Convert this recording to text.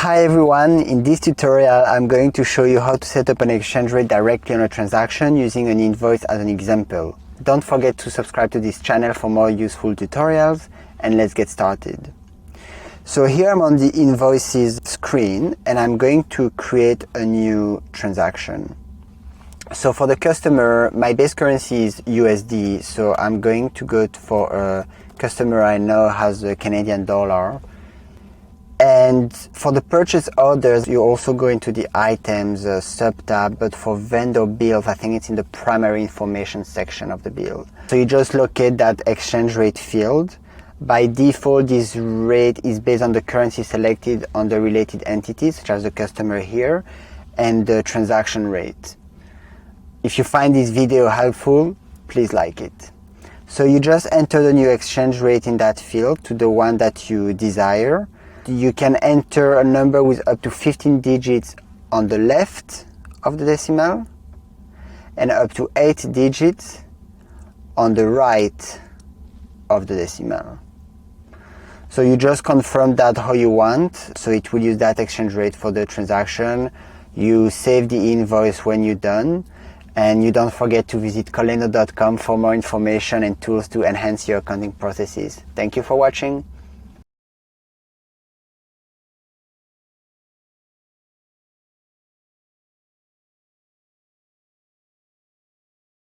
Hi everyone, in this tutorial I'm going to show you how to set up an exchange rate directly on a transaction using an invoice as an example. Don't forget to subscribe to this channel for more useful tutorials, and let's get started. So here I'm on the invoices screen and I'm going to create a new transaction. So for the customer, my base currency is USD, so I'm going to go for a customer I know has a Canadian dollar. And for the purchase orders, you also go into the items sub-tab, but for vendor bills, I think it's in the primary information section of the bill. So you just locate that exchange rate field. By default, this rate is based on the currency selected on the related entities, such as the customer here, and the transaction rate. If you find this video helpful, please like it. So you just enter the new exchange rate in that field to the one that you desire. You can enter a number with up to 15 digits on the left of the decimal and up to 8 digits on the right of the decimal. So you just confirm that how you want, so it will use that exchange rate for the transaction. You save the invoice when you're done, and you don't forget to visit Kolleno.com for more information and tools to enhance your accounting processes. Thank you for watching.